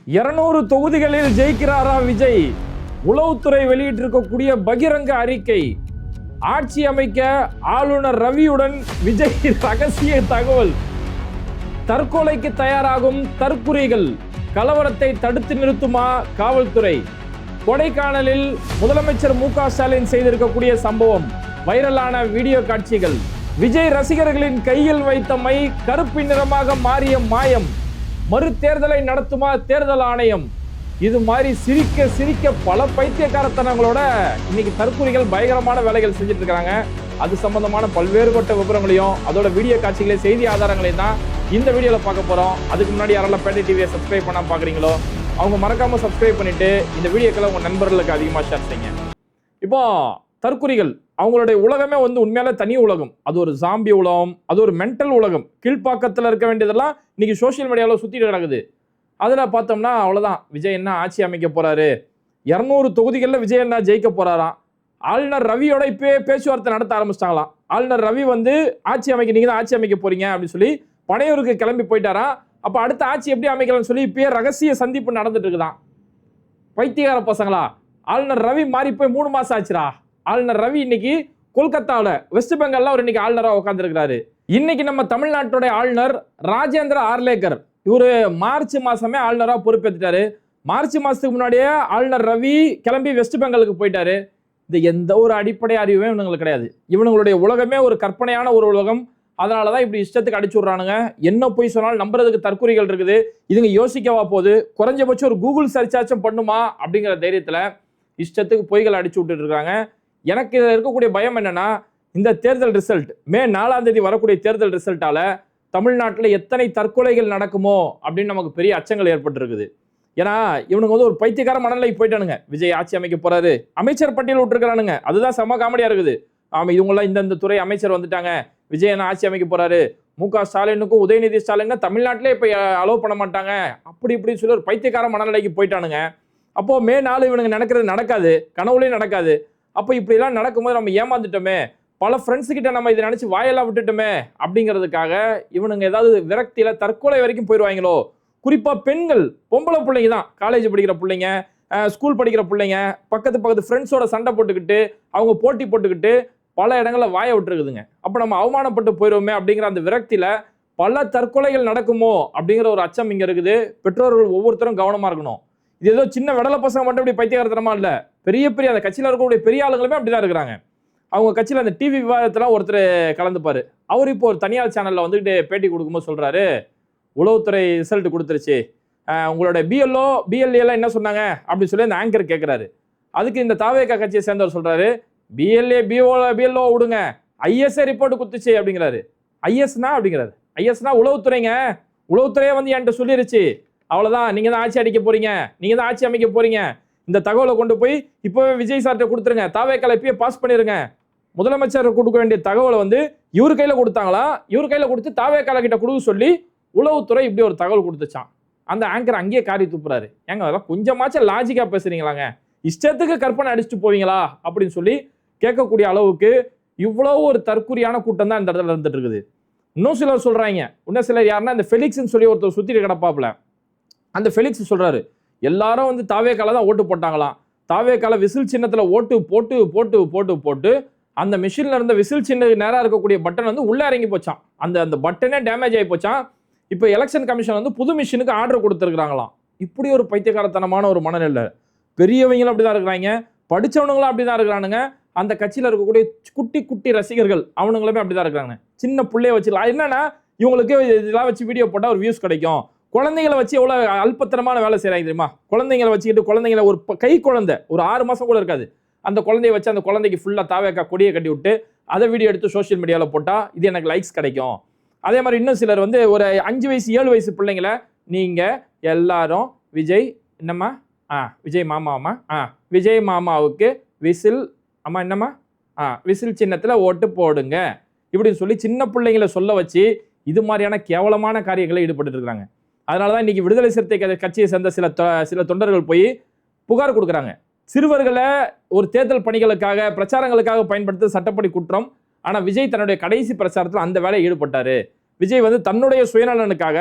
200 தொகுதிகளில் ஜெயிக்கிறாரா விஜய்? உளவுத்துறை வெளியிட்டிருக்கக்கூடிய பகிரங்க அறிக்கை. ஆட்சி அமைக்க ஆளுநர் ரவியுடன் விஜய் ரகசிய தகவல். தற்கொலைக்கு தயாராகும் தற்குறிகள். கலவரத்தை தடுத்து நிறுத்துமா காவல்துறை? கொடைக்கானலில் முதலமைச்சர் மு.க. ஸ்டாலின் செய்திருக்கக்கூடிய சம்பவம். வைரலான வீடியோ காட்சிகள். விஜய் ரசிகர்களின் கையில் வைத்த மை கருப்பு நிறமாக மாறிய மாயம். மறு தேர்தலை நடத்துமா தேர்தல் ஆணையம்? இது மாதிரி சிரிக்க சிரிக்க பல பைத்தியக்காரத்தனங்களோட இன்னைக்கு தற்கொலைகள் பயங்கரமான வேலைகள் செஞ்சுட்டு இருக்காங்க. அது சம்பந்தமான பல்வேறுபட்ட விவரங்களையும் அதோட வீடியோ காட்சிகளையும் செய்தி ஆதாரங்களையும் தான் இந்த வீடியோவில் பார்க்க போறோம். அதுக்கு முன்னாடி யாரெல்லாம் பேட்டை டிவியை சப்ஸ்கிரைப் பண்ணாம பாக்குறீங்களோ அவங்க மறக்காம சப்ஸ்கிரைப் பண்ணிட்டு இந்த வீடியோக்களை உங்க நண்பர்களுக்கு அதிகமாக ஷேர் செய்யுங்க. இப்போ தற்குறிகள் அவங்களுடைய உலகமே உண்மையால தனி உலகம். அது ஒரு ஜாம்பி உலகம், அது ஒரு மென்டல் உலகம். கீழ்ப்பாக்கத்தில் இருக்க வேண்டியதெல்லாம் இன்னைக்கு சோசியல் மீடியாவில் சுத்திட்டு கிடக்குது. அதில் பார்த்தோம்னா அவ்வளோதான், விஜய் என்ன ஆட்சி அமைக்க போறாரு, 200 தொகுதிகளில் விஜய் என்ன ஜெயிக்க போறாராம். ஆளுநர் ரவியோட இப்பயே பேச்சுவார்த்தை நடத்த ஆரம்பிச்சிட்டாங்களாம். ஆளுநர் ரவி ஆட்சி அமைக்க நீங்க தான் ஆட்சி அமைக்க போறீங்க அப்படின்னு சொல்லி பனையூருக்கு கிளம்பி போயிட்டாராம். அப்ப அடுத்த ஆட்சி எப்படி அமைக்கலாம்னு சொல்லி இப்பயே ரகசிய சந்திப்பு நடந்துட்டு இருக்குதான். பைத்தியகார பசங்களா, ஆளுநர் ரவி மாறி போய் 3 மாசம் ஆச்சுரா. ஆளுநர் ரவி இன்னைக்கு கொல்கத்தாவில் வெஸ்ட் பெங்கால்ல அவர் இன்னைக்கு ஆளுநரா உட்கார்ந்துருக்கிறாரு. இன்னைக்கு நம்ம தமிழ்நாட்டோட ஆளுநர் ராஜேந்திர ஆர்லேக்கர். இவரு மார்ச் மாசமே ஆளுநரா பொறுப்பேற்றுட்டாரு. மார்ச் மாசத்துக்கு முன்னாடியே ஆளுநர் ரவி கிளம்பி வெஸ்ட் பெங்காலுக்கு போயிட்டாரு. இது எந்த ஒரு அடிப்படை அறிவுமே இவங்களுக்கு கிடையாது. இவனுங்களுடைய உலகமே ஒரு கற்பனையான ஒரு உலகம். அதனாலதான் இப்படி இஷ்டத்துக்கு அடிச்சு விடுறானுங்க. என்ன போய் சொன்னாலும் நம்புறதுக்கு தற்கொலைகள் இருக்குது. இதுங்க யோசிக்கவா போகுது? குறைஞ்சபட்சம் ஒரு கூகுள் சர்ச்சாச்சும் பண்ணுமா அப்படிங்கிற தைரியத்துல இஷ்டத்துக்கு பொய்கள் அடிச்சு விட்டுட்டு இருக்காங்க. எனக்கு இதில் இருக்கக்கூடிய பயம் என்னன்னா, இந்த தேர்தல் ரிசல்ட் மே 4ஆம் தேதி வரக்கூடிய தேர்தல் ரிசல்ட்டால தமிழ்நாட்டில் எத்தனை தற்கொலைகள் நடக்குமோ அப்படின்னு நமக்கு பெரிய அச்சங்கள் ஏற்பட்டு இருக்குது. ஏன்னா இவனுங்க ஒரு பைத்தியக்கார மனநிலைக்கு போயிட்டானுங்க. விஜய் ஆட்சி அமைக்க போறாரு, அமைச்சர் பட்டியல் விட்டுருக்கானுங்க. அதுதான் செம காமெடியா இருக்குது. ஆமா, இவங்கெல்லாம் இந்த துறை அமைச்சர் வந்துட்டாங்க, விஜய் என்ன ஆட்சி அமைக்க போறாரு, மு.க. ஸ்டாலினுக்கும் உதயநிதி ஸ்டாலின் தமிழ்நாட்டிலே இப்ப அலோவ் பண்ண மாட்டாங்க அப்படி இப்படின்னு சொல்லி ஒரு பைத்தியக்கார மனநிலைக்கு போயிட்டானுங்க. அப்போ மே 4 இவனுங்க நடக்கிறது நடக்காது, கனவுலையும் நடக்காது. அப்போ இப்படிலாம் நடக்கும்போது நம்ம ஏமாந்துட்டோமே, பல ஃப்ரெண்ட்ஸ் கிட்ட நம்ம இதை நினைச்சு வாயெல்லாம் விட்டுட்டோமே அப்படிங்கிறதுக்காக இவனுங்க ஏதாவது விரக்தியில தற்கொலை வரைக்கும் போயிடுவாங்களோ. குறிப்பா பெண்கள், பொம்பளை பிள்ளைங்க தான், காலேஜ் படிக்கிற பிள்ளைங்க, ஸ்கூல் படிக்கிற பிள்ளைங்க, பக்கத்து ஃப்ரெண்ட்ஸோட சண்டை போட்டுக்கிட்டு அவங்க போட்டி போட்டுக்கிட்டு பல இடங்கள்ல வாய விட்டுருக்குதுங்க. அப்ப நம்ம அவமானப்பட்டு போயிடுவோமே அப்படிங்கிற அந்த விரக்தியில பல தற்கொலைகள் நடக்குமோ அப்படிங்கிற ஒரு அச்சம் இங்க இருக்குது. பெற்றோர்கள் ஒவ்வொருத்தரும் கவனமா இருக்கணும். இது ஏதோ சின்ன விடலை பசங்க மட்டும் இப்படி பைத்தியகாரத்தனமா இல்ல, பெரிய பெரிய அந்த கட்சியில இருக்கக்கூடிய பெரிய ஆளுங்களுமே அப்படிதான் இருக்கிறாங்க. அவங்க கட்சியில அந்த டிவி விவாதத்துல ஒருத்தர் கலந்துப்பாரு. அவர் இப்போ ஒரு தனியார் சேனல்ல பேட்டி கொடுக்கும்போது சொல்றாரு, உளவுத்துறை ரிசல்ட் கொடுத்துருச்சு, உங்களோட பிஎல்ஏ எல்லாம் என்ன சொன்னாங்க அப்படின்னு சொல்லி அந்த ஆங்கர் கேட்கிறாரு. அதுக்கு இந்த தாவேகா கட்சியை சேர்ந்தவர் சொல்றாரு, பிஎல்ஓ விடுங்க, ஐஎஸ்ஏ ரிப்போர்ட் குத்துச்சு அப்படிங்கிறாரு. ஐஎஸ்னா அப்படிங்கிறாரு. ஐஎஸ்னா உளவுத்துறைங்க, உளவுத்துறையே என்கிட்ட சொல்லிருச்சு, அவ்வளவுதான், நீங்க தான் ஆட்சி அடிக்க போறீங்க, நீங்க தான் ஆட்சி அமைக்க போறீங்க, இந்த தகவலை கொண்டு போய் இப்பவே விஜய் சார்ட்ட கொடுத்துருங்க, தாவேக்கால இப்பயே பாஸ் பண்ணிருங்க. முதலமைச்சர் கொடுக்க வேண்டிய தகவலை இவர் கையில கொடுத்தாங்களா, இவர் கையில கொடுத்து தாவேக்கால கிட்ட கொடுக்க சொல்லி உளவுத்துறை இப்படி ஒரு தகவல் கொடுத்துச்சான். அந்த ஆங்கர் அங்கேயே காரி துப்புறாரு. ஏங்க அதெல்லாம் கொஞ்சமாச்சும் லாஜிக்கா பேசுறீங்களாங்க, இஷ்டத்துக்கு கற்பனை அடிச்சுட்டு போவீங்களா அப்படின்னு சொல்லி கேட்கக்கூடிய அளவுக்கு இவ்வளவு ஒரு தற்குறியான கூட்டம் தான் இந்த இடத்துல இருந்துட்டு இருக்குது. இன்னும் சிலர் சொல்றாங்க, இன்னும் சிலர் யாருன்னா இந்த ஃபெலிக்ஸ்ன்னு சொல்லி ஒருத்தர் சுத்திட்டு கிடப்பாப்ல, அந்த ஃபெலிக்ஸ் சொல்றாரு, எல்லாரும் தாவேக்கால தான் ஓட்டு போட்டாங்களாம், தாவேக்கால விசில் சின்னத்துல ஓட்டு போட்டு போட்டு போட்டு போட்டு அந்த மிஷின்ல இருந்த விசில் சின்ன நேரம் இருக்கக்கூடிய பட்டன் உள்ள இறங்கி போச்சான். அந்த பட்டனே டேமேஜ் ஆகி போச்சான். இப்போ எலெக்ஷன் கமிஷன் புது மிஷினுக்கு ஆர்டர் கொடுத்துருக்காங்களாம். இப்படி ஒரு பைத்தியகாரத்தனமான ஒரு மனநிலை. பெரியவங்களும் அப்படிதான் இருக்கிறாங்க, படிச்சவனுங்களும் அப்படிதான் இருக்கிறானுங்க. அந்த கட்சியில இருக்கக்கூடிய குட்டி குட்டி ரசிகர்கள் அவனுங்களுமே அப்படிதான் இருக்காங்க. சின்ன பிள்ளைய வச்சுக்கலாம், என்னன்னா இவங்களுக்கு இதெல்லாம் வச்சு வீடியோ போட்டா ஒரு வியூஸ் கிடைக்கும். குழந்தைங்களை வச்சு எவ்வளவு அல்பத்தனமான வேலை செய்யறாங்க தெரியுமா? குழந்தைங்களை வச்சுக்கிட்டு குழந்தைங்களை ஒரு கை குழந்தை ஒரு 6 மாசம் கூட இருக்காது, அந்த குழந்தைய வச்சு அந்த குழந்தைக்கு ஃபுல்லா தாவேக்கா கொடியை கட்டி விட்டு அதை வீடியோ எடுத்து சோசியல் மீடியால போட்டா இது எனக்கு லைக்ஸ் கிடைக்கும். அதே மாதிரி இன்னும் சிலர் ஒரு 5 வயசு 7 வயசு பிள்ளைங்களை நீங்க எல்லாரும் விஜய் என்னம்மா விஜய் மாமாமா விஜய் மாமாவுக்கு விசில் அம்மா என்னம்மா விசில் சின்னத்துல ஓட்டு போடுங்க இப்படின்னு சொல்லி சின்ன பிள்ளைங்களை சொல்ல வச்சு இது மாதிரியான கேவலமான காரியங்களை ஈடுபட்டு இருக்காங்க. அதனாலதான் இன்னைக்கு விடுதலை சிறுத்தை கட்சியை சேர்ந்த சில தொண்டர்கள் போய் புகார் கொடுக்குறாங்க. சிறுவர்களை ஒரு தேர்தல் பணிகளுக்காக பிரச்சாரங்களுக்காக பயன்படுத்த சட்டப்படி குற்றம். ஆனா விஜய் தன்னுடைய கடைசி பிரச்சாரத்தில் அந்த வேலையை ஈடுபட்டாரு. விஜய் தன்னுடைய சுயநலனுக்காக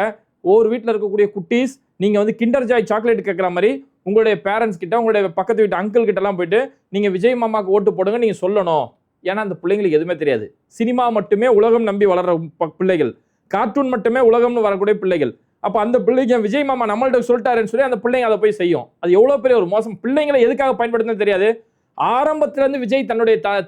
ஒவ்வொரு வீட்டில் இருக்கக்கூடிய குட்டீஸ் நீங்க வந்து கிண்டர் ஜாய் சாக்லேட் கேட்குற மாதிரி உங்களுடைய பேரண்ட்ஸ் கிட்ட, உங்களுடைய பக்கத்து வீட்டு அங்கிள் கிட்ட எல்லாம் போயிட்டு நீங்க விஜய் மாமாக்கு ஓட்டு போடுங்க நீங்க சொல்லணும். ஏன்னா அந்த பிள்ளைங்களுக்கு எதுவுமே தெரியாது. சினிமா மட்டுமே உலகம் நம்பி வளர்ற பிள்ளைகள், கார்ட்டூன் மட்டுமே உலகம்னு வரக்கூடிய பிள்ளைகள். அப்ப அந்த பிள்ளைங்க விஜய் மாமா நம்மள்ட்ட சொல்லிட்டாருன்னு சொல்லி அந்த பிள்ளைங்க அதை போய் செய்யும். அது எவ்வளவு பெரிய ஒரு மோசம். பிள்ளைங்களை எதுக்காக பயன்படுத்துன்னு தெரியாது. ஆரம்பத்துல இருந்து விஜய்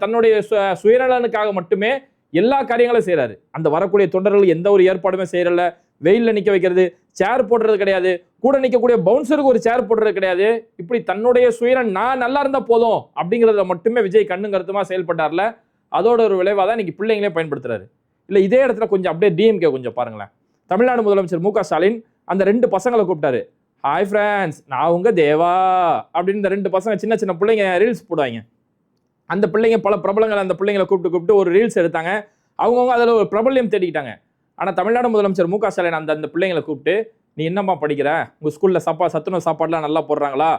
தன்னுடைய சுயநலனுக்காக மட்டுமே எல்லா காரியங்களும் செய்யறாரு. அந்த வரக்கூடிய தொண்டர்கள் எந்த ஒரு ஏற்பாடுமே செய்யறல. வெயில்ல நிக்க வைக்கிறது, சேர் போடுறது கிடையாது, கூட நிக்கக்கூடிய பவுன்சருக்கு ஒரு சேர் போடுறது கிடையாது. இப்படி தன்னுடைய சுயநலன் நான் நல்லா இருந்தா போதும் அப்படிங்கறத மட்டுமே விஜய் கண்ணும் கருத்துமா செயல்பட்டார்ல. அதோட ஒரு விளைவா தான் இன்னைக்கு பிள்ளைங்களே பயன்படுத்துறாரு. இல்ல இதே இடத்துல கொஞ்சம் அப்படியே டிஎம்கே கொஞ்சம் பாருங்களேன். தமிழ்நாடு முதலமைச்சர் மு க ஸ்டாலின் அந்த 2 பசங்களை கூப்பிட்டாரு. ஹாய் ஃப்ரெண்ட்ஸ், நான் உங்க தேவா அப்படின்னு இந்த 2 பசங்க சின்ன சின்ன பிள்ளைங்க ரீல்ஸ் போடுவாங்க. அந்த பிள்ளைங்க பல பிரபலங்கள் அந்த பிள்ளைங்களை கூப்பிட்டு ஒரு ரீல்ஸ் எடுத்தாங்க. அவங்கவுங்க அதில் ஒரு பிரபல்யம் தேடிக்கிட்டாங்க. ஆனால் தமிழ்நாடு முதலமைச்சர் மு க ஸ்டாலின் அந்த பிள்ளைங்களை கூப்பிட்டு, நீ என்னம்மா படிக்கிற, உங்கள் ஸ்கூலில் சத்துணவு சாப்பாடுலாம் நல்லா போடுறாங்களா,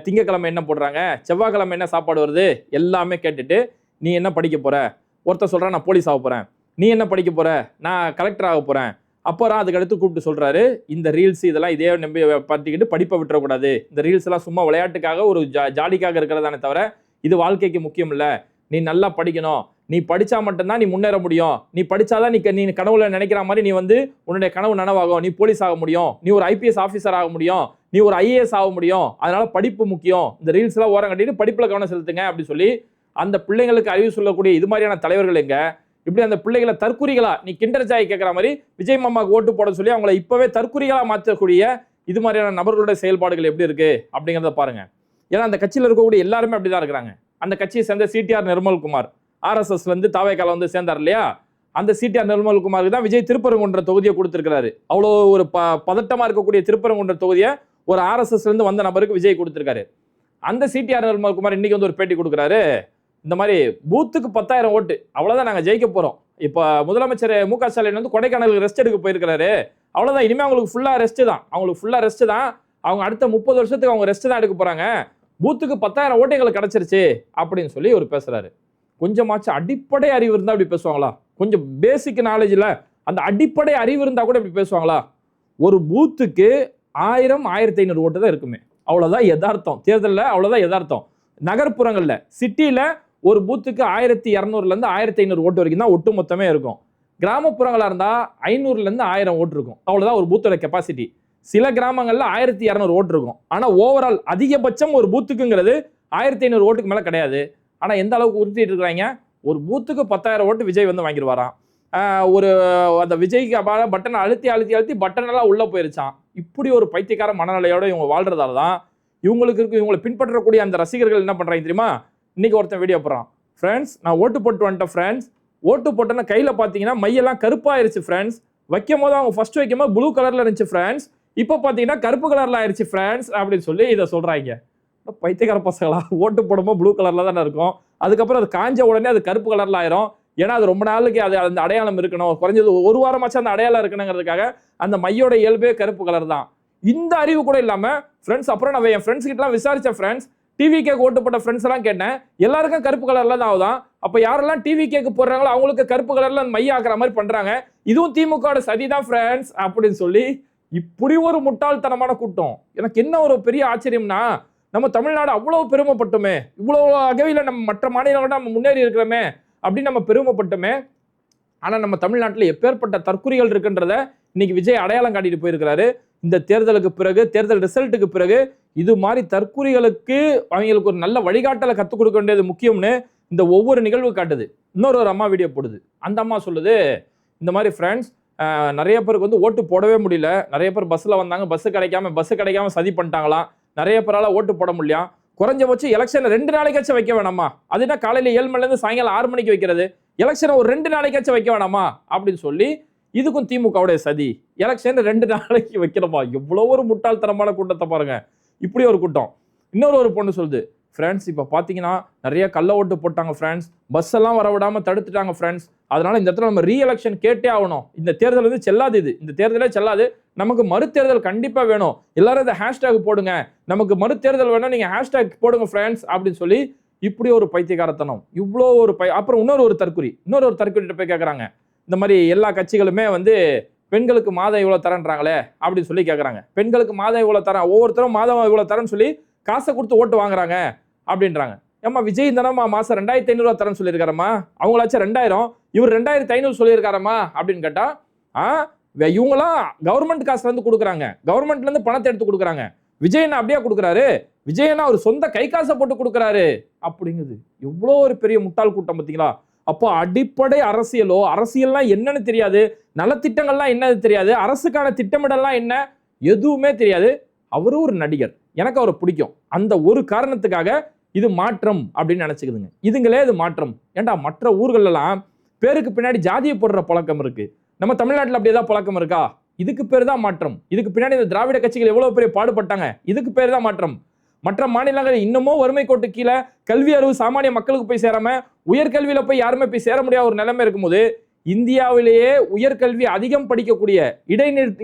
திங்கக்கிழமை என்ன போடுறாங்க, செவ்வாய்க்கிழமை என்ன சாப்பாடு வருது, எல்லாமே கேட்டுட்டு நீ என்ன படிக்க போற. ஒருத்தர் சொல்கிறான் நான் போலீஸ் ஆக போகிறேன், நீ என்ன படிக்க போற, நான் கலெக்டர் ஆக போகிறேன். அப்புறம் அதுக்கு அடுத்து கூப்பிட்டு சொல்கிறாரு, இந்த ரீல்ஸ் இதெல்லாம் இதே நம்பி பற்றிக்கிட்டு படிப்பை விட்டுறக்கூடாது. இந்த ரீல்ஸ் எல்லாம் சும்மா விளையாட்டுக்காக ஒரு ஜாலிக்காக இருக்கிறதானே தவிர இது வாழ்க்கைக்கு முக்கியம் இல்லை. நீ நல்லா படிக்கணும், நீ படிச்சா மட்டும்தான் நீ முன்னேற முடியும், நீ படிச்சாதான் நீ கனவுல நினைக்கிற மாதிரி நீ வந்து உன்னுடைய கனவு நனவாகும், நீ போலீஸ் ஆக முடியும், நீ ஒரு IPS ஆஃபீஸர் ஆக முடியும், நீ ஒரு IAS ஆக முடியும், அதனால படிப்பு முக்கியம், இந்த ரீல்ஸ் எல்லாம் ஓரம் கட்டிட்டு படிப்புல கவனம் செலுத்துங்க அப்படி சொல்லி அந்த பிள்ளைங்களுக்கு அறிவு சொல்லக்கூடிய இது மாதிரியான தலைவர்கள் எங்க. இப்படி அந்த பிள்ளைகளை தற்குறிகளா, நீ கிண்டர் ஜாய் கேட்கிற மாதிரி விஜய் மாமாவுக்கு ஓட்டு போட சொல்லி அவங்களை இப்பவே தற்குறிகளா மாற்றக்கூடிய இது மாதிரியான நபர்களுடைய செயல்பாடுகள் எப்படி இருக்கு அப்படிங்கிறத பாருங்க. ஏன்னா அந்த கட்சியில் இருக்கக்கூடிய எல்லாருமே அப்படிதான் இருக்கிறாங்க. அந்த கட்சியை சேர்ந்த CTR நிர்மல்குமார் RSS தாவேக்கால வந்து சேர்ந்தார் இல்லையா, அந்த CTR நிர்மல்குமாருக்கு தான் விஜய் திருப்பரங்குன்ற தொகுதியை கொடுத்திருக்கிறாரு. அவ்வளோ ஒரு பதட்டமா இருக்கக்கூடிய திருப்பரங்குன்ற தொகுதியை ஒரு RSS வந்த நபருக்கு விஜய் கொடுத்திருக்காரு. அந்த CTR நிர்மல்குமார் இன்னைக்கு வந்து ஒரு பேட்டி கொடுக்குறாரு. இந்த மாதிரி பூத்துக்கு 10,000 ஓட்டு அவ்வளவுதான் நாங்க ஜெயிக்க போறோம். இப்ப முதலமைச்சர் மு க ஸ்டாலின் வந்து கொடைக்கானலுக்கு ரெஸ்ட் எடுக்க போயிருக்கிறாரு. அவ்வளவுதான், இனிமே அவங்களுக்கு ஃபுல்லா ரெஸ்ட் தான். அவங்களுக்கு ஃபுல்லா ரெஸ்ட் தான். அவங்க அடுத்த 30 வருஷத்துக்கு அவங்க ரெஸ்ட் தான் எடுக்க போறாங்க. பூத்துக்கு 10,000 ஓட்டு எங்களுக்கு கிடைச்சிருச்சு அப்படின்னு சொல்லி ஒரு பேசுறாரு. கொஞ்சமாச்சும் அடிப்படை அறிவு இருந்தா அப்படி பேசுவாங்களா? கொஞ்சம் பேசிக் நாலேஜ் இல்ல, அந்த அடிப்படை அறிவு இருந்தா கூட இப்படி பேசுவாங்களா? ஒரு பூத்துக்கு 1000 1500 ஓட்டு தான் இருக்குமே, அவ்வளவுதான் யதார்த்தம். தேர்தலில் அவ்வளவுதான் யதார்த்தம். நகர்ப்புறங்கள்ல சிட்டியில ஒரு பூத்துக்கு 1200 இருந்து 1500 ஓட்டு வரைக்கும் தான் ஒட்டு மொத்தமே இருக்கும். கிராமப்புறங்களா இருந்தா 500 இருந்து 1000 ஓட்டு இருக்கும். அவ்வளவுதான் ஒரு பூத்தோட கெப்பாசிட்டி. சில கிராமங்கள்ல 1200 ஓட்டு இருக்கும். ஆனா ஓவரால் அதிகபட்சம் ஒரு பூத்துக்குங்கிறது 1500 ஓட்டுக்கு மேல கிடையாது. ஆனா எந்த அளவுக்கு உறுத்திட்டு இருக்கிறாங்க, ஒரு பூத்துக்கு 10,000 ஓட்டு விஜய் வந்து வாங்கிடுவாராம். ஒரு அந்த விஜய்க்கு பட்டன் அழுத்தி பட்டன் எல்லாம் உள்ள போயிருச்சான். இப்படி ஒரு பைத்தியக்கார மனநிலையோட இவங்க வாழ்றதால தான் இவங்களை பின்பற்றக்கூடிய அந்த ரசிகர்கள் என்ன பண்றாங்க தெரியுமா? இன்னைக்கு ஒருத்தன் வீடியோ போடுறான், ஃப்ரெண்ட்ஸ் நான் ஓட்டு போட்டு வந்துட்டேன் ஃப்ரெண்ட்ஸ், ஓட்டு போட்டேன்னா கையில பாத்தீங்கன்னா மையெல்லாம் கருப்பாயிருச்சு ஃப்ரெண்ட்ஸ், வைக்கும் போது அவங்க ஃபர்ஸ்ட் வைக்கும் போது ப்ளூ கலர்ல இருந்துச்சு ஃப்ரெண்ட்ஸ், இப்போ பாத்தீங்கன்னா கருப்பு கலர்ல ஆயிருச்சு ஃப்ரெண்ட்ஸ் அப்படின்னு சொல்லி இதை சொல்றாங்க. பைத்தியக்கார பசங்களா, ஓட்டு போடும்போது ப்ளூ கலர்ல தானே இருக்கும், அதுக்கப்புறம் அது காஞ்ச உடனே அது கருப்பு கலர்ல ஆயிரும். ஏன்னா அது ரொம்ப நாளுக்கு அது அந்த அடையாளம் இருக்கணும், குறைஞ்சது ஒரு வாரமாச்சும் அந்த அடையாளம் இருக்கணுங்கிறதுக்காக அந்த மையோட இயல்பே கருப்பு கலர் தான். இந்த அறிவு கூட இல்லாம ஃப்ரெண்ட்ஸ், அப்புறம் நான் என் ஃப்ரெண்ட்ஸ் கிட்டலாம் விசாரிச்சேன் ஃப்ரெண்ட்ஸ், டிவிகேக்கு ஓட்டு போட்ட ஃப்ரெண்ட்ஸ் எல்லாம் கேட்டேன், எல்லாருக்கும் கருப்பு கலர்ல தான் ஆகுதான். அப்ப யாரெல்லாம் டிவிகேக்கு போடுறாங்களோ அவங்களுக்கு கருப்பு கலர்ல மைய ஆக்குற மாதிரி பண்றாங்க, இதுவும் திமுக சதிதான் ஃப்ரெண்ட்ஸ் அப்படின்னு சொல்லி இப்படி ஒரு முட்டாள்தனமான கூட்டம். எனக்கு என்ன ஒரு பெரிய ஆச்சரியம்னா, நம்ம தமிழ்நாடு அவ்வளவு பெருமைப்பட்டோமே, இவ்வளவு அகவையில நம்ம மற்ற மாநிலங்களோட நம்ம முன்னேறி இருக்கிறோமே அப்படின்னு நம்ம பெருமைப்பட்டோமே. ஆனா நம்ம தமிழ்நாட்டில் எப்பேற்பட்ட தற்குறிகள் இருக்குன்றத இன்னைக்கு விஜய் அடையாளம் காட்டிட்டு போயிருக்கிறாரு. இந்த தேர்தலுக்கு பிறகு, தேர்தல் ரிசல்ட்டுக்கு பிறகு இது மாதிரி தற்குறிகளுக்கு அவங்களுக்கு ஒரு நல்ல வழிகாட்டலை கற்றுக் கொடுக்க வேண்டியது முக்கியம்னு இந்த ஒவ்வொரு நிகழ்வு காட்டுது. இன்னொரு அம்மா வீடியோ போடுது. அந்த அம்மா சொல்லுது, இந்த மாதிரி ஃப்ரெண்ட்ஸ் நிறைய பேருக்கு வந்து ஓட்டு போடவே முடியல, நிறைய பேர் பஸ்ஸில் வந்தாங்க, பஸ்ஸு கிடைக்காம சதி பண்ணிட்டாங்களாம், நிறைய பேரால் ஓட்டு போட முடியல, குறைஞ்சபட்சம் எலெக்ஷன் 2 நாளைக்காச்சும் வைக்க வேணாமா, அதுனா காலையில் 7 மணிலேருந்து சாயங்காலம் 6 மணிக்கு வைக்கிறது, எலெக்ஷனை ஒரு 2 நாளைக்காச்சும் வைக்க வேணாமா அப்படின்னு சொல்லி இதுக்கும் திமுகவுடைய சதி, எலெக்ஷன் 2 நாளைக்கு வைக்கிறோமா. எவ்வளோ ஒரு முட்டாள்தனமான கூட்டத்தை பாருங்க. இப்படி ஒரு கூட்டம். இன்னொரு பொண்ணு சொல்லுது, ஃப்ரெண்ட்ஸ் இப்போ பார்த்தீங்கன்னா நிறைய கள்ள ஓட்டு போட்டாங்க ஃப்ரெண்ட்ஸ், பஸ் எல்லாம் வர விடாமல் தடுத்துட்டாங்க ஃப்ரெண்ட்ஸ், அதனால இந்த இடத்துல நம்ம ரீஎலெக்ஷன் கேட்டே ஆகணும், இந்த தேர்தல் வந்து செல்லாது, இந்த தேர்தலே செல்லாது, நமக்கு மறுதேர்தல் கண்டிப்பாக வேணும், எல்லாரும் இந்த ஹேஷ்டேக் போடுங்க, நமக்கு மறுதேர்தல் வேணும், நீங்கள் ஹேஷ்டேக் போடுங்க ஃப்ரெண்ட்ஸ் அப்படின்னு சொல்லி இப்படி ஒரு பைத்தியக்காரத்தனம். இவ்வளோ ஒரு அப்புறம் இன்னொரு தற்குறிகிட்ட போய் கேட்குறாங்க, இந்த மாதிரி எல்லா கட்சிகளுமே வந்து பெண்களுக்கு மாதம் இவ்வளவு தரேன்றாங்களே அப்படின்னு சொல்லி கேட்கறாங்க. பெண்களுக்கு மாதம் இவ்வளவு தரேன், ஒவ்வொருத்தரும் மாதம் இவ்வளவு தரேன்னு சொல்லி காசை கொடுத்து ஓட்டு வாங்குறாங்க அப்படின்றாங்க. ஏமா விஜய் தானம்மா மாசம் 2500 தரேன்னு சொல்லியிருக்காரம்மா, அவங்களாச்சும் 2000, இவர் 2500 சொல்லியிருக்காரம்மா அப்படின்னு கேட்டா இவங்களாம் கவர்மெண்ட் காசுல இருந்து கொடுக்குறாங்க, கவர்மெண்ட்ல இருந்து பணத்தை எடுத்து கொடுக்குறாங்க. விஜயன் அப்படியே கொடுக்குறாரு, விஜயனா அவர் சொந்த கை காசை போட்டு கொடுக்குறாரு அப்படிங்குது. எவ்வளோ ஒரு பெரிய முட்டாள் கூட்டம் பார்த்தீங்களா? அப்போ அடிப்படை அரசியலோ, அரசியல்லாம் என்னன்னு தெரியாது, நலத்திட்டங்கள்லாம் என்னது தெரியாது, அரசுக்கான திட்டமிடலாம் என்ன எதுவுமே தெரியாது. அவரும் ஒரு நடிகர், எனக்கு அவரை பிடிக்கும், அந்த ஒரு காரணத்துக்காக இது மாற்றம் அப்படின்னு நினைச்சுக்குதுங்க. இதுங்களே இது மாற்றம். ஏண்டா மற்ற ஊர்களெல்லாம் பேருக்கு பின்னாடி ஜாதியை போடுற பழக்கம் இருக்கு, நம்ம தமிழ்நாட்டில் அப்படி ஏதாவது பழக்கம் இருக்கா? இதுக்கு பேர் தான் மாற்றம். இதுக்கு பின்னாடி இந்த திராவிட கட்சிகள் எவ்வளவு பெரிய பாடுபட்டாங்க, இதுக்கு பேர் தான் மாற்றம். மற்ற மாநிலங்கள் இன்னமும் வறுமை கோட்டு கீழே கல்வி அறிவு சாமானிய மக்களுக்கு போய் சேராம உயர்கல்வியில போய் யாருமே போய் சேர முடியாத ஒரு நிலைமை இருக்கும்போது, இந்தியாவிலேயே உயர்கல்வி அதிகம் படிக்கக்கூடிய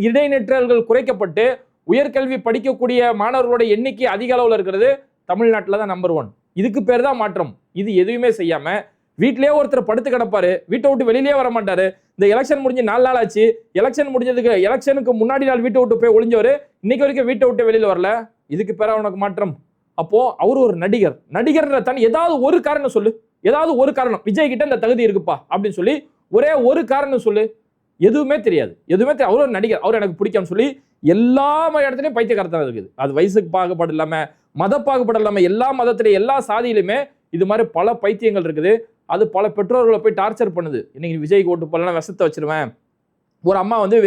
இடைநிற்றல்கள் குறைக்கப்பட்டு உயர்கல்வி படிக்கக்கூடிய மாணவர்களோட எண்ணிக்கை அதிக அளவில் இருக்கிறது தமிழ்நாட்டில் தான் நம்பர் 1. இதுக்கு பேர் தான் மாற்றம். இது எதுவுமே செய்யாம வீட்டிலேயே ஒருத்தர் படுத்து கிடப்பாரு, வீட்டை விட்டு வெளியிலேயே வர மாட்டாரு. இந்த எலெக்ஷன் முடிஞ்சு 4 நாள் ஆச்சு, எலெக்ஷனுக்கு முன்னாடி நாள் வீட்டை விட்டு போய் ஒளிஞ்சவர் இன்னைக்கு வரைக்கும் வீட்டை விட்டு வெளியில வரல. இதுக்கு பேரா உனக்கு மாற்றம்? அப்போ அவர் ஒரு நடிகர், நடிகர்ன்ற தனி ஏதாவது ஒரு காரணம் சொல்லு, ஏதாவது ஒரு காரணம் விஜய் கிட்ட இந்த தகுதி இருக்குப்பா அப்படின்னு சொல்லி ஒரே ஒரு காரணம் சொல்லு. எதுவுமே தெரியாது, எதுவுமே தெரியாது. அவர் ஒரு நடிகர், அவர் எனக்கு பிடிக்கும்னு சொல்லி எல்லா இடத்துலையும் பைத்தியக்காரத்தனம் இருக்குது. அது வயசுக்கு பாகுபாடு இல்லாம, மத பாகுபாடு இல்லாம, எல்லா மதத்திலையும் எல்லா சாதியிலுமே இது மாதிரி பல பைத்தியங்கள் இருக்குது. அது பல பெற்றோர்களை போய் டார்ச்சர் பண்ணுது. இன்னைக்கு விஜய்க்கு ஓட்டு போடலாம், விஷத்தை வச்சிருவேன். ஒரு அம்மா வந்து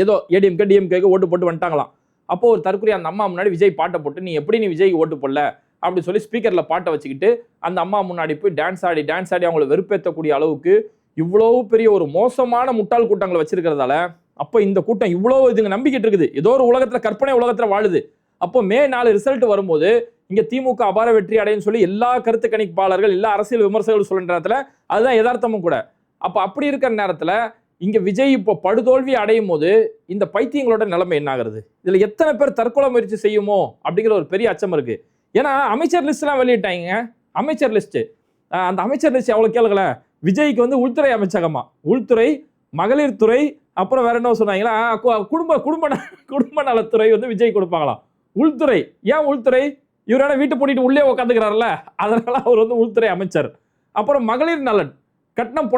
ஏதோ ஏடிஎம்கே டிஎம்கேக்கு ஓட்டு போட்டு வந்துட்டாங்களாம். அப்போ ஒரு தற்கொலை அந்த அம்மா முன்னாடி விஜய் பாட்டை போட்டு, நீ எப்படி நீ விஜய்க்கு ஓட்டு போடல அப்படின்னு சொல்லி ஸ்பீக்கர்ல பாட்டை வச்சுக்கிட்டு அந்த அம்மா முன்னாடி போய் டான்ஸ் ஆடி அவங்களை வெறுப்பேற்றக்கூடிய அளவுக்கு இவ்வளவு பெரிய ஒரு மோசமான முட்டாள் கூட்டங்களை வச்சிருக்கிறதால அப்போ இந்த கூட்டம் இவ்வளவு இதுங்க நம்பிக்கிட்டு இருக்குது. ஏதோ ஒரு உலகத்துல கற்பனை உலகத்துல வாழுது. அப்போ மே 4 ரிசல்ட் வரும்போது இங்க திமுக அபார வெற்றி அடையும் சொல்லி எல்லா கருத்து கணிப்பாளர்கள், எல்லா அரசியல் விமர்சகர்கள் சொல்ற நேரத்துல அதுதான் யதார்த்தமும் கூட. அப்ப அப்படி இருக்கிற நேரத்துல இங்க விஜய் இப்போ படுதோல்வி அடையும் போது இந்த பைத்தியங்களோட நிலைமை என்ன ஆகுறது? இதுல எத்தனை பேர் தற்கொலை முயற்சி செய்யுமோ அப்படிங்கிற ஒரு பெரிய அச்சம் இருக்கு. ஏன்னா அமைச்சர் லிஸ்ட் எல்லாம் வெளியிட்டாங்க. அமைச்சர் லிஸ்ட், அந்த அமைச்சர் லிஸ்ட் எவ்வளவு கேளுங்கள. விஜய்க்கு வந்து உள்துறை அமைச்சகமா, உள்துறை, மகளிர் துறை, அப்புறம் வேற என்ன சொன்னாங்களா, குடும்ப நலத்துறை வந்து விஜய் கொடுப்பாங்களாம். உள்துறை, ஏன் உள்துறை? இவரான வீட்டு போட்டிட்டு உள்ளே உட்காந்துக்கிறாருல, அதனால அவர் வந்து உள்துறை அமைச்சர். அப்புறம் மகளிர் நலன், கட்டணம்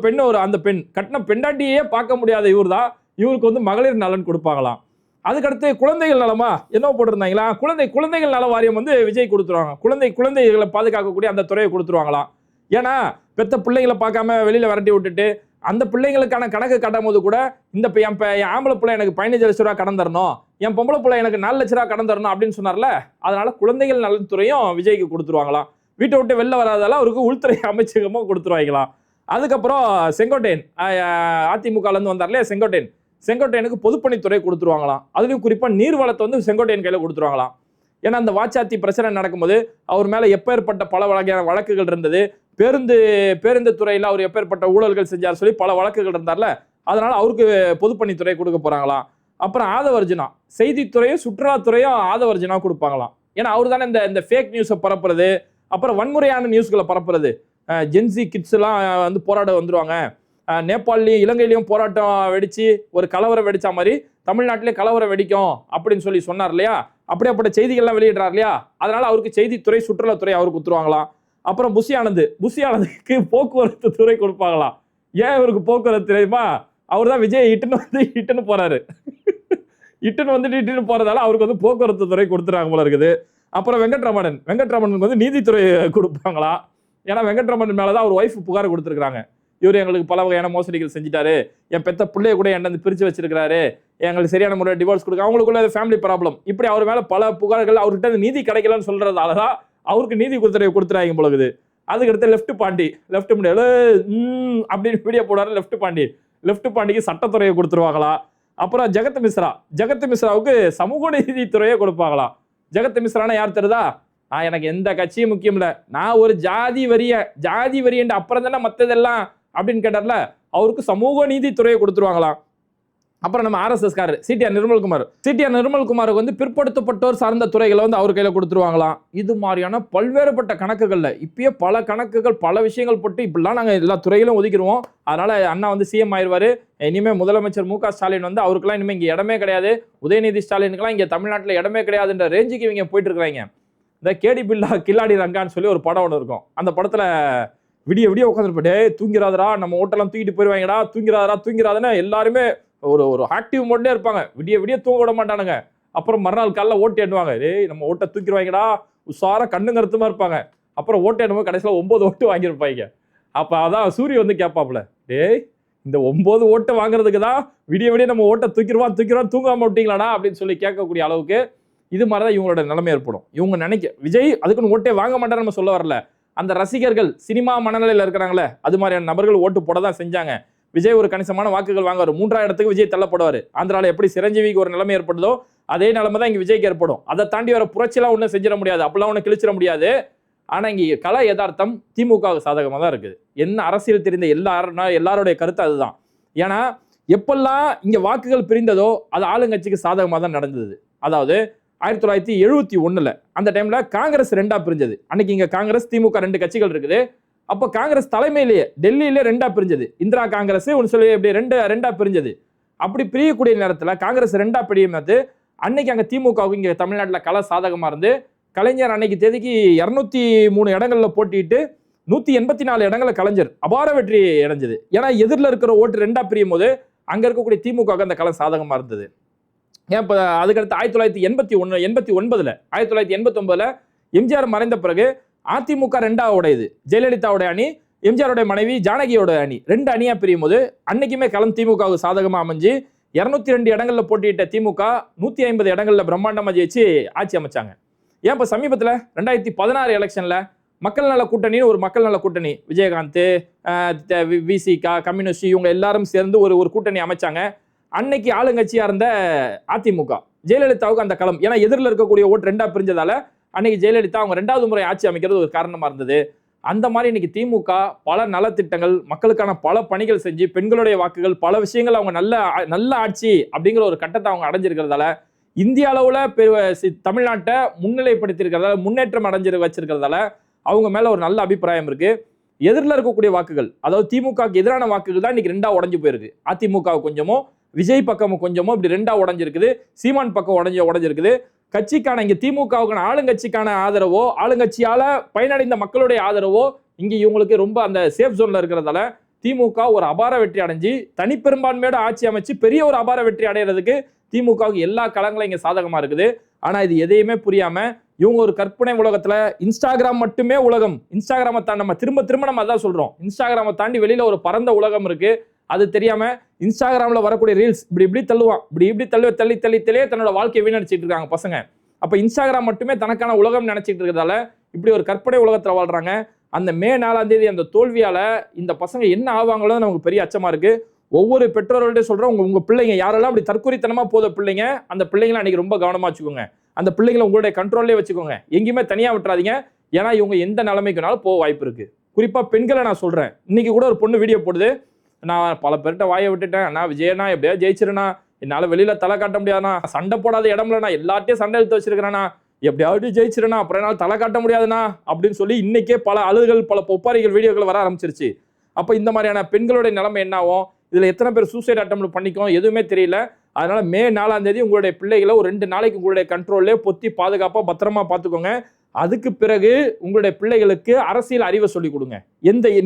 பெண்ணு ஒரு அந்த பெண் கட்டணம் பெண்டாட்டியே பார்க்க முடியாத இவர் தான், இவருக்கு வந்து மகளிர் நலன் கொடுப்பாங்களாம். அதுக்கடுத்து குழந்தைகள் நலமா என்ன போட்டிருந்தாங்களா, குழந்தைகள் நல வாரியம் வந்து விஜய் கொடுத்துருவாங்க. குழந்தைகளை பாதுகாக்கக்கூடிய அந்த துறையை கொடுத்துருவாங்களாம். ஏன்னா பெத்த பிள்ளைங்களை பார்க்காம வெளியில விரட்டி விட்டுட்டு அந்த பிள்ளைங்களுக்கான கணக்கு காட்டும் போது கூட இந்த என் ஆம்பளை பிள்ளை எனக்கு 15 லட்ச ரூபா கடன் தரணும், என் பொம்பளை பிள்ளை எனக்கு 4 லட்ச ரூபா கடன் தரணும் அப்படின்னு சொன்னார்ல, அதனால குழந்தைகள் நலத்துறையும் விஜய்க்கு கொடுத்துருவாங்களா. வீட்டை விட்டு வெளில வராதால அவருக்கு உள்துறை அமைச்சகமும் கொடுத்துருவாங்களாம். அதுக்கப்புறம் செங்கோட்டையன், அதிமுகல இருந்து வந்தார் இல்லையா செங்கோட்டையனுக்கு பொதுப்பணித்துறை கொடுத்துருவாங்களாம். அதுலயும் குறிப்பா நீர்வளத்தை வந்து செங்கோட்டையன் கையில கொடுத்துருவாங்களாம். ஏன்னா அந்த வாச்சாத்தி பிரச்சனை நடக்கும்போது அவர் மேல எப்பேற்பட்ட பல வகையான வழக்குகள் இருந்தது. பேருந்து துறையில அவர் எப்பேற்பட்ட ஊழல்கள் செஞ்சார் சொல்லி பல வழக்குகள் இருந்தார்ல, அதனால அவருக்கு பொதுப்பணித்துறை கொடுக்க போறாங்களாம். அப்புறம் ஆதவர்ஜுனா, செய்தித்துறையும் சுற்றுலாத்துறையும் ஆதவர்ஜுனா கொடுப்பாங்களாம். ஏன்னா அவர் தானே இந்த ஃபேக் நியூஸை பரப்புறது, அப்புறம் வன்முறையான நியூஸ்களை பரப்புறது. ஜென்சி கிட்ஸ் எல்லாம் வந்து போராட வந்துருவாங்க, நேபாளிலையும் இலங்கையிலையும் போராட்டம் வெடிச்சு ஒரு கலவரம் வெடிச்ச மாதிரி தமிழ்நாட்டிலே கலவரம் வெடிக்கும் அப்படின்னு சொல்லி சொன்னார் இல்லையா, அப்படியேப்பட்ட செய்திகள்லாம் வெளியிடுறார் இல்லையா, அதனால அவருக்கு செய்தித்துறை சுற்றுலாத்துறை அவருக்கு கொடுத்துருவாங்களாம். அப்புறம் புஷி ஆனந்துக்கு போக்குவரத்து துறை கொடுப்பாங்களாம். ஏன் இவருக்கு போக்குவரத்து தெரியுமா, அவர் தான் விஜய் இட்டுன்னு போறாரு. இட்டுன்னு போறதால அவருக்கு வந்து போக்குவரத்து துறை கொடுத்துறாங்க போல இருக்குது. அப்புறம் வெங்கட்ரமணனுக்கு வந்து நீதித்துறை கொடுப்பாங்களா. ஏன்னா வெங்கட்ரமணன் மேலதான் அவர் ஒய்ஃப் புகார் கொடுத்துருக்காங்க. இவர் எங்களுக்கு பல வகையான மோசடிகள் செஞ்சுட்டாரு, என் பெத்த பிள்ளைய கூட என்ன பிரிச்சு வச்சிருக்காரு, எங்களுக்கு சரியான முறையில் டிவோர்ஸ் கொடுக்க, அவங்களுக்குள்ள ஃபேமிலி ப்ராப்ளம், இப்படி அவர் மேல பல புகார்கள், அவர்கிட்ட நீதி கிடைக்கலன்னு சொல்றதாலதான் அவருக்கு நீதி கொடுத்துறாங்க போலகுது. அதுக்கடுத்து லெஃப்ட் முடியாது அப்படின்னு வீடியோ போடாரு. லெஃப்ட் பாண்டிக்கு சட்டத்துறையை கொடுத்துருவாங்களா. அப்புறம் ஜெகத் மிஸ்ராவுக்கு சமூக நீதித்துறையை கொடுப்பாங்களா. ஜெகத் மிஸ்ரானா யார் தெரியுதா, எனக்கு எந்த கட்சியும் முக்கியம் இல்ல, நான் ஒரு ஜாதி வரியன் அப்புறம் தானே மத்ததெல்லாம் அப்படின்னு கேட்டார்ல, அவருக்கு சமூக நீதித்துறையை கொடுத்துருவாங்களாம். அப்புறம் நம்ம RSS காரர் சிடிஆர் நிர்மல்குமாருக்கு வந்து பிற்படுத்தப்பட்டோர் சார்ந்த துறைகளை வந்து அவர் கையில கொடுத்துருவாங்களாம். இது மாதிரியான பல்வேறுபட்ட கணக்குகள்ல இப்பயே பல கணக்குகள் பல விஷயங்கள் போட்டு இப்படிலாம் நாங்க எல்லா துறையிலும் ஒதுக்கிடுவோம். அதனால அண்ணா வந்து சிஎம் ஆயிடுவாரு. இனிமே முதலமைச்சர் மு.க. ஸ்டாலின் வந்து அவருக்கெல்லாம் இனிமே இங்க இடமே கிடையாது. உதயநிதி ஸ்டாலினுக்கெல்லாம் இங்க தமிழ்நாட்டில் இடமே கிடையாதுன்ற ரேஞ்சுக்கு இவங்க போயிட்டு இருக்காங்க. இந்த கேடி பில்லா கில்லாடி ரங்கான்னு சொல்லி ஒரு படம் ஒன்று இருக்கும். அந்த படத்துல விடிய விடிய உட்காந்துருப்பேன், டே தூங்கிறாதரா, நம்ம ஓட்டெல்லாம் தூக்கிட்டு போயிருவாங்கடா, தூங்கிறாதுன்னா எல்லாருமே ஒரு ஆக்டிவ் மோட்லேயே இருப்பாங்க. விடிய விடிய தூங்க விட மாட்டானுங்க. அப்புறம் மறுநாள் காலைல ஓட்டு எண்ணுவாங்க. டேய் நம்ம ஓட்டை தூக்கிடுவாங்கடா, உஷாரா கண்ணு கருத்துமா இருப்பாங்க. அப்புறம் ஓட்டு எண்ணும்போது கடைசியில் 9 ஓட்டு வாங்கியிருப்பாங்க. அப்போ அதான் சூரிய வந்து கேட்பாப்புல, டேய் இந்த 9 ஓட்டை வாங்குறதுக்கு தான் விடிய விடிய நம்ம ஓட்டை தூக்கிடுவான் தூங்காம விட்டீங்களாடா அப்படின்னு சொல்லி கேட்கக்கூடிய அளவுக்கு இது மாதிரி தான் இவங்களோட நிலைமை ஏற்படும். இவங்க நினைக்க விஜய் அதுக்குன்னு ஓட்டே வாங்க மாட்டான்னு நம்ம சொல்ல வரல. அந்த ரசிகர்கள் சினிமா மனநிலையில் இருக்கிறாங்களே அது மாதிரியான நபர்கள் ஓட்டு போட தான் செஞ்சாங்க. விஜய் ஒரு கணிசமான வாக்குகள் வாங்குவார். 3ஆம் இடத்துக்கு விஜய் தள்ளப்படுவார். ஆந்திராவில் எப்படி சிரஞ்சீவிக்கு ஒரு நிலைமை ஏற்படுதோ அதே நிலைமை தான் இங்கே விஜய்க்கு ஏற்படும். அதை தாண்டி வர புரட்சியெல்லாம் ஒன்றும் செஞ்சிட முடியாது, அப்படிலாம் ஒன்றும் கிழிச்சிட முடியாது. ஆனால் இங்கே கல யதார்த்தம் திமுகவுக்கு சாதகமாக தான் இருக்குது. என்ன அரசியல் தெரிந்த எல்லாருடைய கருத்து அதுதான். ஏன்னா எப்பெல்லாம் இங்கே வாக்குகள் பிரிந்ததோ அது ஆளுங்கட்சிக்கு சாதகமாக தான் நடந்தது. அதாவது 1971 அந்த டைம்ல காங்கிரஸ் 2ஆ பிரிஞ்சது. அன்னைக்கு இங்க காங்கிரஸ் திமுக 2 கட்சிகள் இருக்குது. அப்போ காங்கிரஸ் தலைமையிலேயே டெல்லியிலே 2ஆ பிரிஞ்சது. இந்திரா காங்கிரஸ் ஒன்று சொல்லி எப்படி 2ஆ பிரிஞ்சது. அப்படி பிரியக்கூடிய நேரத்தில் காங்கிரஸ் 2ஆ பிரியும் போது அன்னைக்கு அங்கே திமுகவுக்கு இங்கே தமிழ்நாட்டில் கல சாதகமாக இருந்து கலைஞர் அன்னைக்கு தேதிக்கு 203 இடங்கள்ல போட்டிட்டு 184 இடங்களை கலைஞர் அபார வெற்றி அடைஞ்சது. ஏன்னா எதிரில் இருக்கிற ஓட்டு 2ஆ பிரியும் போது அங்க இருக்கக்கூடிய திமுகவுக்கு அந்த கல சாதகமாக இருந்தது. ஏன் இப்போ அதுக்கடுத்து 1989 எம்ஜிஆர் மறைந்த பிறகு அதிமுக 2ஆ உடையது. ஜெயலலிதாவுடைய அணி, எம்ஜிஆருடைய மனைவி ஜானகியோட அணி 2 அணியா பிரியும் போது அன்னைக்குமே களம் திமுகவுக்கு சாதகமாக அமைஞ்சு 202 இடங்கள்ல போட்டியிட்ட திமுக 150 இடங்கள்ல பிரம்மாண்டமா ஜெயிச்சு ஆட்சி அமைச்சாங்க. ஏன் இப்போ சமீபத்தில் 2016 எலெக்ஷன்ல மக்கள் நல கூட்டணின்னு ஒரு மக்கள் நல கூட்டணி, விஜயகாந்த், விசிகா, கம்யூனிஸ்ட் இவங்க எல்லாரும் சேர்ந்து ஒரு கூட்டணி அமைச்சாங்க. அன்னைக்கு ஆளுங்கட்சியா இருந்த அதிமுக ஜெயலலிதாவுக்கு அந்த களம், ஏன்னா எதிரில் இருக்கக்கூடிய ஓட்டு 2ஆ பிரிஞ்சதால அன்னைக்கு ஜெயலலிதா அவங்க 2வது முறை ஆட்சி அமைக்கிறது ஒரு காரணமா இருந்தது. அந்த மாதிரி இன்னைக்கு திமுக பல நலத்திட்டங்கள் மக்களுக்கான பல பணிகள் செஞ்சு பெண்களுடைய வாக்குகள் பல விஷயங்கள் அவங்க நல்ல ஆட்சி அப்படிங்கிற ஒரு கட்டத்தை அவங்க அடைஞ்சிருக்கிறதால இந்திய அளவுல தமிழ்நாட்டை முன்னிலைப்படுத்தி முன்னேற்றம் வச்சிருக்கிறதால அவங்க மேல ஒரு நல்ல அபிப்பிராயம் இருக்கு. எதிரில் இருக்கக்கூடிய வாக்குகள், அதாவது திமுகவுக்கு எதிரான வாக்குகள் தான் இன்னைக்கு 2ஆ உடைஞ்சு போயிருக்கு. அதிமுக கொஞ்சமோ விஜய் பக்கமும் கொஞ்சமோ இப்படி 2ஆ உடைஞ்சிருக்குது. சீமான் பக்கம் உடைஞ்சிருக்குது. கட்சிக்கான இங்க திமுகவுக்கான ஆளுங்கட்சிக்கான ஆதரவோ ஆளுங்கட்சியால பயனடைந்த மக்களுடைய ஆதரவோ இங்க இவங்களுக்கு ரொம்ப அந்த சேஃப் ஜோன்ல இருக்கிறதால திமுக ஒரு அபார வெற்றி அடைஞ்சு தனிப்பெரும்பான்மையோட ஆட்சி அமைச்சு பெரிய ஒரு அபார வெற்றி அடைகிறதுக்கு திமுகவுக்கு எல்லா களங்களும் இங்க சாதகமா இருக்குது. ஆனா இது எதையுமே புரியாம இவங்க ஒரு கற்பனை உலகத்துல இன்ஸ்டாகிராம் மட்டுமே உலகம், இன்ஸ்டாகிராமை தாண்டி நம்ம திரும்ப நம்ம அதான் சொல்றோம், இன்ஸ்டாகிராமை தாண்டி வெளியில ஒரு பரந்த உலகம் இருக்கு. அது தெரியாம இன்ஸ்டாகிராம்ல வரக்கூடிய ரீல்ஸ் இப்படி தள்ளுவான், இப்படி தள்ளி தன்னோட வாழ்க்கையை வீணடிச்சிட்டு இருக்காங்க பசங்க. அப்ப இன்ஸ்டாகிராம் மட்டுமே தனக்கான உலகம் நினைச்சிட்டு இருக்கிறதால இப்படி ஒரு கற்பனை உலகத்துல வாழ்றாங்க. அந்த மே 4ஆம் தேதி அந்த தோல்வியால இந்த பசங்க என்ன ஆவாங்களோ நமக்கு பெரிய அச்சமா இருக்கு. ஒவ்வொரு பெற்றோர்கள்ட்ட சொல்றோம், உங்க பிள்ளைங்க யாரெல்லாம் அப்படி தற்கொலைத்தனமா போத பிள்ளைங்க, அந்த பிள்ளைங்களை அன்னைக்கு ரொம்ப கவனமா வச்சுக்கோங்க. அந்த பிள்ளைங்களை உங்களுடைய கண்ட்ரோல்லே வச்சுக்கோங்க, எங்கேயுமே தனியா விட்டுறாதீங்க. ஏன்னா இவங்க எந்த நிலைமைக்குனாலும் போக வாய்ப்பு இருக்கு. குறிப்பா பெண்களை நான் சொல்றேன். இன்னைக்கு கூட ஒரு பொண்ணு வீடியோ போடுது, நான் பல பேர்கிட்ட வாயை விட்டுட்டேன், நான் விஜயனா எப்படியா ஜெயிச்சிருனா, என்னால வெளியில தலை காட்ட முடியாதுனா, சண்டை போடாத இடம்ல நான் எல்லாத்தையும் சண்டை எடுத்து வச்சிருக்கிறேன்னா, எப்படியாவது ஜெயிச்சிருனா அப்புறம் என்னால் தலை காட்ட முடியாதுனா அப்படின்னு சொல்லி இன்னைக்கே பல அழுகுகள் பல ஒப்பாரிகள் வீடியோக்கள் வர ஆரம்பிச்சிருச்சு. அப்ப இந்த மாதிரியான பெண்களுடைய நிலைமை என்ன ஆகும், இதுல எத்தனை பேர் சூசைட் அட்டெம்ப்ட் பண்ணிக்கும் எதுவுமே தெரியல. அதனால மே 4ஆம் தேதி உங்களுடைய பிள்ளைகளை ஒரு 2 நாளைக்கு உங்களுடைய கண்ட்ரோல்லே பொத்தி பாதுகாப்பா பத்திரமா பார்த்துக்கோங்க. அதுக்கு பிறகு உங்களுடைய பிள்ளைகளுக்கு அரசியல் அறிவை சொல்லிக் கொடுங்க.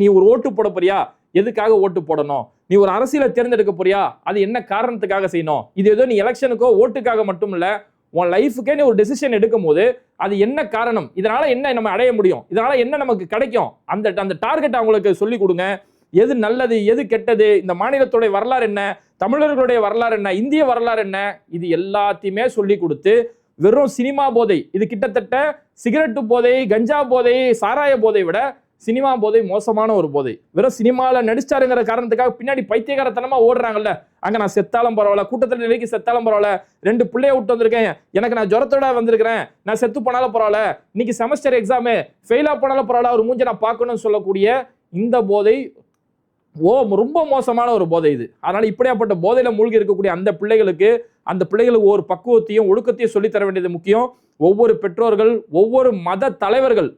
நீ ஒரு ஓட்டு போட போறியா, எதுக்காக ஓட்டு போடணும், நீ ஒரு அரசியலை தேர்ந்தெடுக்க போறியா, அது என்ன காரணத்துக்காக செய்யணும், இது ஏதோ நீ எலெக்ஷனுக்கோ ஓட்டுக்காக மட்டும் இல்ல, உன் லைஃபுக்கே நீ ஒரு டெசிஷன் எடுக்கும் போது அது என்ன காரணம், இதனால என்ன நம்ம அடைய முடியும், இதனால என்ன நமக்கு கிடைக்கும், அந்த டார்கெட் அவங்களுக்கு சொல்லிக் கொடுங்க. எது நல்லது எது கெட்டது, இந்த மாநிலத்துடைய வரலாறு என்ன, தமிழர்களுடைய வரலாறு என்ன, இந்திய வரலாறு என்ன, இது எல்லாத்தையுமே சொல்லி கொடுத்து வெறும் சினிமா போதை, இது கிட்டத்தட்ட சிகரெட்டு போதை, கஞ்சா போதை, சாராய போதை விட சினிமா போதை மோசமான ஒரு போதை. வெறும் சினிமாவில் நடிச்சாருங்கிற காரணத்துக்காக பின்னாடி பைத்தியகாரத்தனமா ஓடுறாங்கல்ல, அங்க நான் செத்தாலும் பரவாயில்ல, கூட்டத்தில் நிலைக்கு செத்தாலும் பரவாயில்ல, 2 பிள்ளைய விட்டு வந்திருக்கேன், எனக்கு நான் ஜுரத்தோட வந்திருக்கிறேன், நான் செத்து போனாலும் பரவாயில்ல, இன்னைக்கு செமஸ்டர் எக்ஸாமு ஃபெயிலா போனாலும் பரவாயில்ல, ஒரு மூஞ்ச நான் பார்க்கணும்னு சொல்லக்கூடிய இந்த போதை ரொம்ப மோசமான ஒரு போதை இது. அதனால இப்படியாப்பட்ட போதையில மூழ்கி இருக்கக்கூடிய அந்த பிள்ளைகளுக்கு ஒரு பக்குவத்தையும் ஒழுக்கத்தையும் சொல்லித்தர வேண்டியது முக்கியம். ஒவ்வொரு பெற்றோர்கள், ஒவ்வொரு மத தலைவர்கள்,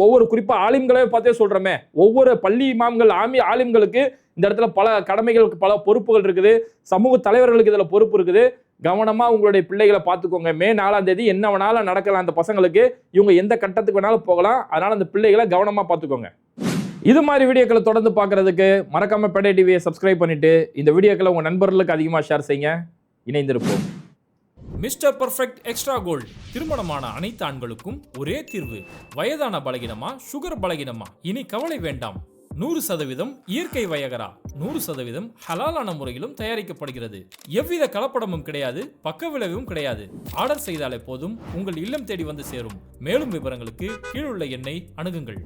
ஒவ்வொரு குறிப்பா ஆலிம்களே பார்த்தே சொல்றோமே, ஒவ்வொரு பள்ளி இமாம்கள், ஆலிம்களுக்கு இந்த இடத்துல பல கடமைகளுக்கு பல பொறுப்புகள் இருக்குது. சமூக தலைவர்களுக்கு இதுல பொறுப்பு இருக்குது. கவனமா உங்களுடைய பிள்ளைகளை பார்த்துக்கோங்க. மே 4ஆம் தேதி என்ன வேணாலும் நடக்கலாம். அந்த பசங்களுக்கு இவங்க எந்த கட்டத்துக்கு வேணாலும் போகலாம். அதனால அந்த பிள்ளைகளை கவனமா பார்த்துக்கோங்க. இது மாதிரி வீடியோக்களை தொடர்ந்து பார்க்கறதுக்கு மறக்காம பேடை டிவியை சப்ஸ்கிரைப் பண்ணிட்டு இந்த வீடியோக்களை உங்க நண்பர்களுக்கு அதிகமாக ஷேர் செய்யுங்க. இணைந்திருப்போம். Mister perfect extra gold. திருமணமான அனைத்து ஆண்களுக்கும் ஒரே தீர்வு. வயதான பலகினமா, சுகர் பலகினமா, இனி கவலை வேண்டாம். 100% இயற்கை வயகரா, 100% ஹலாலான முறையிலும் தயாரிக்கப்படுகிறது. எவ்வித கலப்படமும் கிடையாது, பக்க விளைவும் கிடையாது. ஆர்டர் செய்தாலே போதும், உங்கள் இல்லம் தேடி வந்து சேரும். மேலும் விவரங்களுக்கு கீழுள்ள எண்ணை அணுகுங்கள்.